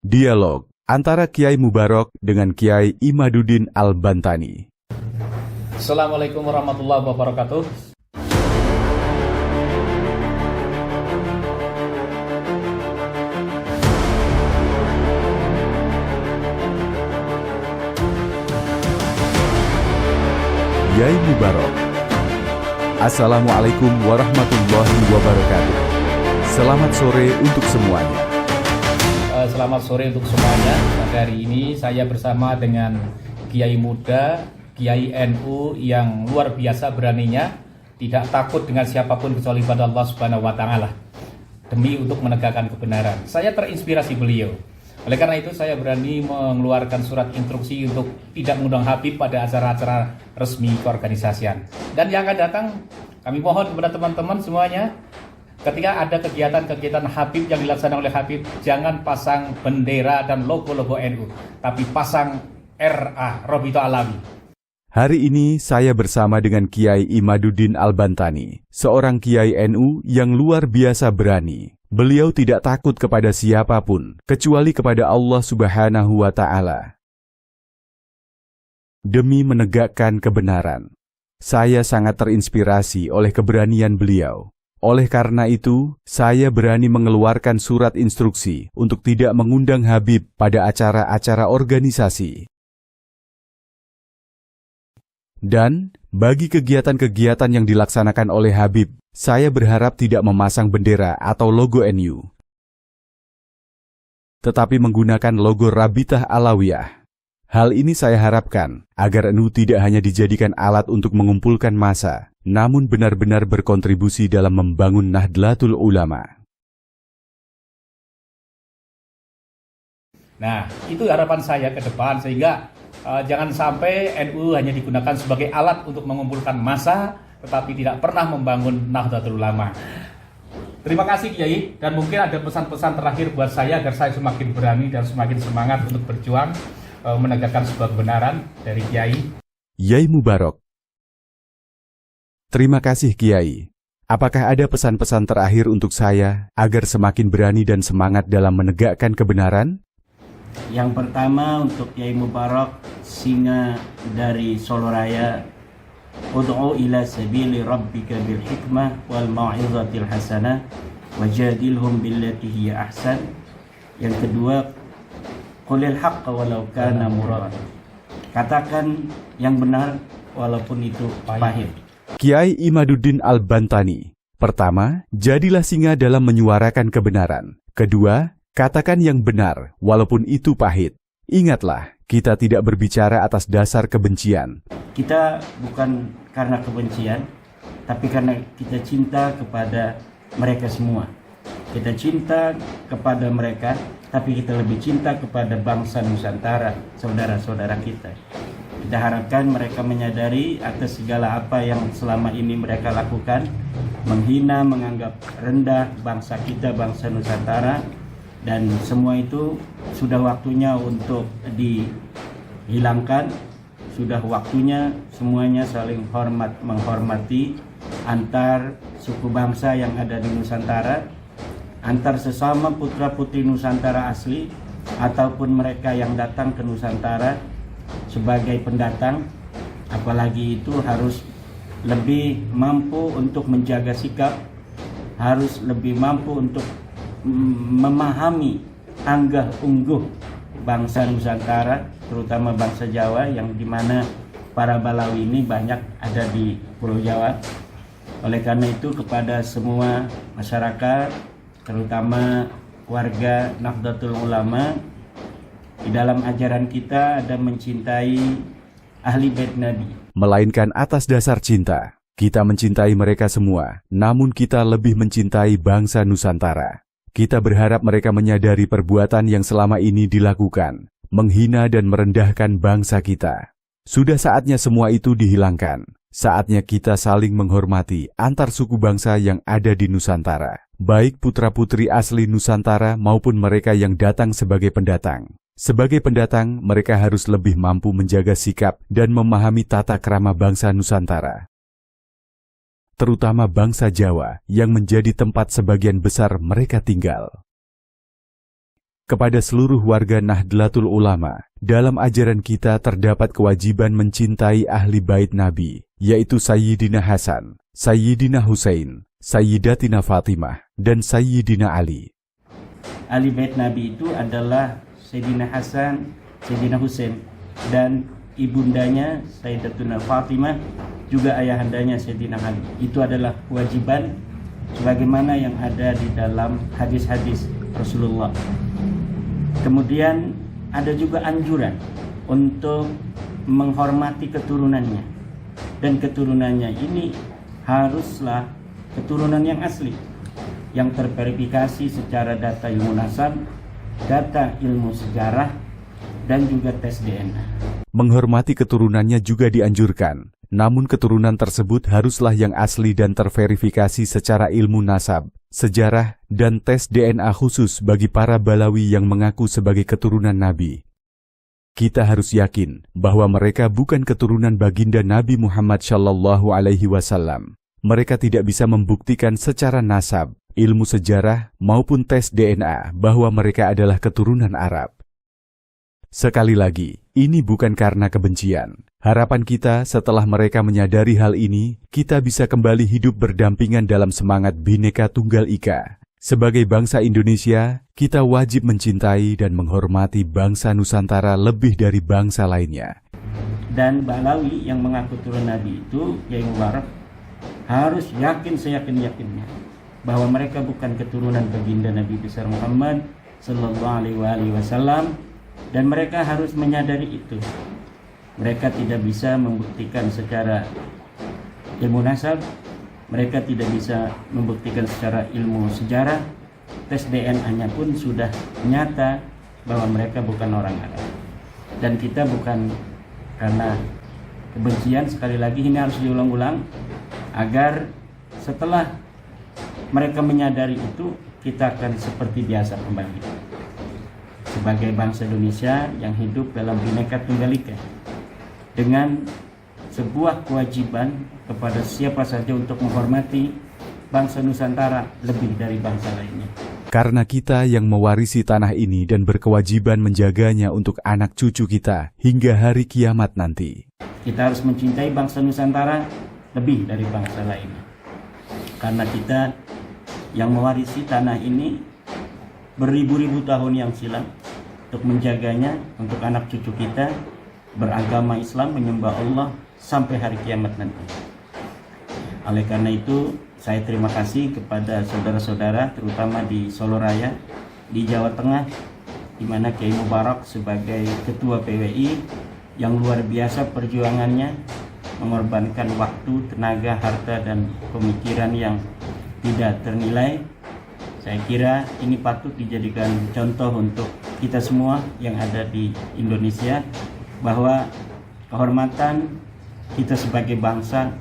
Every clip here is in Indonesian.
Dialog antara Kiai Mubarok dengan Kiai Imaduddin Al-Bantani. Assalamualaikum warahmatullahi wabarakatuh. Kiai Mubarok. Assalamualaikum warahmatullahi wabarakatuh. Selamat sore untuk semuanya. Selamat sore untuk semuanya. Hari ini saya bersama dengan Kiai muda, Kiai NU yang luar biasa beraninya, tidak takut dengan siapapun kecuali pada Allah Subhanahu wa taala. Demi untuk menegakkan kebenaran. Saya terinspirasi beliau. Oleh karena itu saya berani mengeluarkan surat instruksi untuk tidak mengundang Habib pada acara-acara resmi keorganisasian. Dan yang akan datang, kami mohon kepada teman-teman semuanya, ketika ada kegiatan-kegiatan Habib yang dilaksanakan oleh Habib, jangan pasang bendera dan logo-logo NU, tapi pasang RA, Robito Alawi. Hari ini saya bersama dengan Kiai Imaduddin Al-Bantani, seorang Kiai NU yang luar biasa berani. Beliau tidak takut kepada siapapun, kecuali kepada Allah Subhanahu wa Ta'ala. Demi menegakkan kebenaran, saya sangat terinspirasi oleh keberanian beliau. Oleh karena itu, saya berani mengeluarkan surat instruksi untuk tidak mengundang Habib pada acara-acara organisasi. Dan, bagi kegiatan-kegiatan yang dilaksanakan oleh Habib, saya berharap tidak memasang bendera atau logo NU, tetapi menggunakan logo Rabitah Alawiyah. Hal ini saya harapkan agar NU tidak hanya dijadikan alat untuk mengumpulkan massa, namun benar-benar berkontribusi dalam membangun Nahdlatul Ulama. Nah, itu harapan saya ke depan, sehingga jangan sampai NU hanya digunakan sebagai alat untuk mengumpulkan massa, tetapi tidak pernah membangun Nahdlatul Ulama. Terima kasih Kiai, dan mungkin ada pesan-pesan terakhir buat saya agar saya semakin berani dan semakin semangat untuk berjuang menegakkan sebuah kebenaran dari Kiai. Kiai Mubarok. Terima kasih Kiai. Apakah ada pesan-pesan terakhir untuk saya agar semakin berani dan semangat dalam menegakkan kebenaran? Yang pertama untuk Kiai Mubarok, singa dari Solo Raya, ud'u ila sabili rabbika bil hikmah wal mau'izatil hasanah wajadilhum billati hiya ahsan. Yang kedua, qulil haqqa walau kana murad. Katakan yang benar walaupun itu pahit. Kiai Imaduddin Al-Bantani. Pertama, jadilah singa dalam menyuarakan kebenaran. Kedua, katakan yang benar walaupun itu pahit. Ingatlah, kita tidak berbicara atas dasar kebencian. Kita bukan karena kebencian, tapi karena kita cinta kepada mereka semua. Kita cinta kepada mereka, tapi kita lebih cinta kepada bangsa Nusantara, saudara-saudara kita. Kita harapkan mereka menyadari atas segala apa yang selama ini mereka lakukan, menghina, menganggap rendah bangsa kita, bangsa Nusantara, dan semua itu sudah waktunya untuk dihilangkan. Sudah waktunya semuanya saling hormat menghormati antar suku bangsa yang ada di Nusantara, antar sesama putra-putri Nusantara asli ataupun mereka yang datang ke Nusantara sebagai pendatang. Apalagi itu harus lebih mampu untuk menjaga sikap, harus lebih mampu untuk memahami anggah ungguh bangsa Nusantara, terutama bangsa Jawa, yang dimana para Balawi ini banyak ada di Pulau Jawa. Oleh karena itu kepada semua masyarakat, terutama warga Nahdlatul Ulama, di dalam ajaran kita ada mencintai ahli bait Nabi, melainkan atas dasar cinta. Kita mencintai mereka semua, namun kita lebih mencintai bangsa Nusantara. Kita berharap mereka menyadari perbuatan yang selama ini dilakukan, menghina dan merendahkan bangsa kita. Sudah saatnya semua itu dihilangkan. Saatnya kita saling menghormati antar suku bangsa yang ada di Nusantara, baik putra-putri asli Nusantara maupun mereka yang datang sebagai pendatang. Sebagai pendatang, mereka harus lebih mampu menjaga sikap dan memahami tata krama bangsa Nusantara, terutama bangsa Jawa yang menjadi tempat sebagian besar mereka tinggal. Kepada seluruh warga Nahdlatul Ulama, dalam ajaran kita terdapat kewajiban mencintai ahli bait Nabi, yaitu Sayyidina Hasan, Sayyidina Husain, Sayyidatina Fatimah, dan Sayyidina Ali. Ahli bait Nabi itu adalah Sayyidina Hasan, Sayyidina Husain, dan ibundanya Sayyidatuna Fatimah, juga ayahandanya Sayyidina Ali. Itu adalah kewajiban sebagaimana yang ada di dalam hadis-hadis Rasulullah. Kemudian ada juga anjuran untuk menghormati keturunannya, dan keturunannya ini haruslah keturunan yang asli, yang terverifikasi secara data ilmu nasab, data ilmu sejarah, dan juga tes DNA. Menghormati keturunannya juga dianjurkan, namun keturunan tersebut haruslah yang asli dan terverifikasi secara ilmu nasab, sejarah, dan tes DNA khusus bagi para Balawi yang mengaku sebagai keturunan Nabi. Kita harus yakin bahwa mereka bukan keturunan baginda Nabi Muhammad SAW. Mereka tidak bisa membuktikan secara nasab, ilmu sejarah, maupun tes DNA bahwa mereka adalah keturunan Arab. Sekali lagi, ini bukan karena kebencian. Harapan kita setelah mereka menyadari hal ini, kita bisa kembali hidup berdampingan dalam semangat Bhinneka Tunggal Ika. Sebagai bangsa Indonesia, kita wajib mencintai dan menghormati bangsa Nusantara lebih dari bangsa lainnya. Dan Balawi yang mengaku turun Nabi itu, Kiai Mubarak, harus yakin seyakin-yakinnya bahwa mereka bukan keturunan baginda Nabi besar Muhammad sallallahu alaihi wasallam, dan mereka harus menyadari itu. Mereka tidak bisa membuktikan secara ilmu nasab, mereka tidak bisa membuktikan secara ilmu sejarah, tes DNA-nya pun sudah nyata bahwa mereka bukan orang Arab. Dan kita bukan karena kebencian, sekali lagi ini harus diulang-ulang, agar setelah mereka menyadari itu, kita akan seperti biasa kembali sebagai bangsa Indonesia yang hidup dalam Bhinneka Tunggal Ika, dengan sebuah kewajiban kepada siapa saja untuk menghormati bangsa Nusantara lebih dari bangsa lainnya. Karena kita yang mewarisi tanah ini dan berkewajiban menjaganya untuk anak cucu kita hingga hari kiamat nanti. Kita harus mencintai bangsa Nusantara lebih dari bangsa lainnya. Karena kita yang mewarisi tanah ini beribu-ribu tahun yang silam, untuk menjaganya, untuk anak cucu kita beragama Islam, menyembah Allah sampai hari kiamat nanti. Oleh karena itu, saya terima kasih kepada saudara-saudara, terutama di Solo Raya, di Jawa Tengah, di mana Kiai Mubarak sebagai Ketua PWI yang luar biasa perjuangannya, mengorbankan waktu, tenaga, harta, dan pemikiran yang tidak ternilai. Saya kira ini patut dijadikan contoh untuk kita semua yang ada di Indonesia, bahwa kehormatan kita sebagai bangsa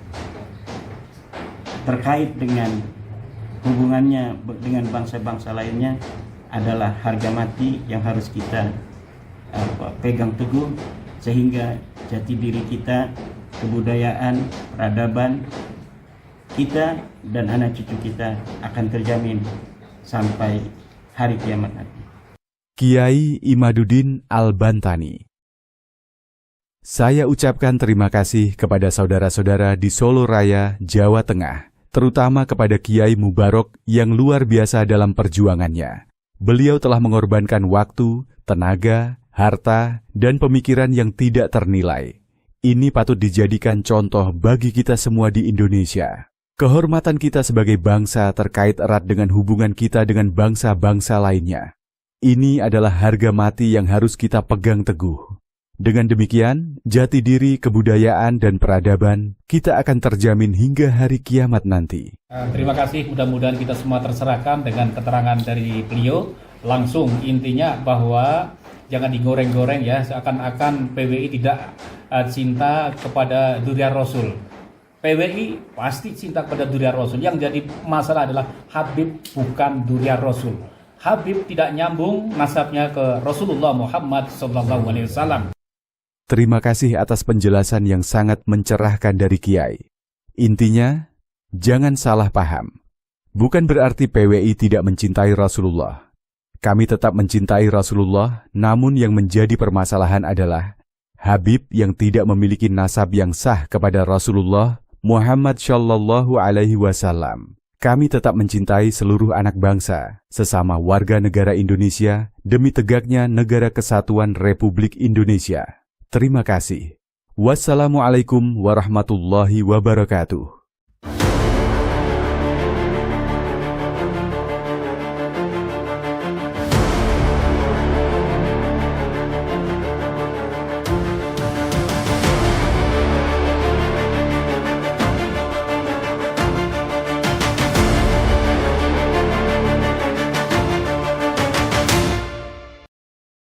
terkait dengan hubungannya dengan bangsa-bangsa lainnya adalah harga mati yang harus kita pegang teguh, sehingga jati diri kita, kebudayaan, peradaban kita dan anak cucu kita akan terjamin sampai hari kiamat nanti. Kiai Imaduddin Al-Bantani. Saya ucapkan terima kasih kepada saudara-saudara di Solo Raya, Jawa Tengah, terutama kepada Kiai Mubarak yang luar biasa dalam perjuangannya. Beliau telah mengorbankan waktu, tenaga, harta, dan pemikiran yang tidak ternilai. Ini patut dijadikan contoh bagi kita semua di Indonesia. Kehormatan kita sebagai bangsa terkait erat dengan hubungan kita dengan bangsa-bangsa lainnya. Ini adalah harga mati yang harus kita pegang teguh. Dengan demikian, jati diri, kebudayaan, dan peradaban kita akan terjamin hingga hari kiamat nanti. Terima kasih, mudah-mudahan kita semua terserahkan dengan keterangan dari beliau. Langsung intinya bahwa jangan digoreng-goreng ya, seakan-akan PWI tidak cinta kepada durian Rasul. PWI pasti cinta kepada durian Rasul. Yang jadi masalah adalah Habib bukan durian Rasul. Habib tidak nyambung nasabnya ke Rasulullah Muhammad SAW. Terima kasih atas penjelasan yang sangat mencerahkan dari Kiai. Intinya, jangan salah paham. Bukan berarti PWI tidak mencintai Rasulullah. Kami tetap mencintai Rasulullah, namun yang menjadi permasalahan adalah Habib yang tidak memiliki nasab yang sah kepada Rasulullah Muhammad Shallallahu Alaihi Wasallam. Kami tetap mencintai seluruh anak bangsa, sesama warga negara Indonesia, demi tegaknya Negara Kesatuan Republik Indonesia. Terima kasih. Wassalamualaikum warahmatullahi wabarakatuh.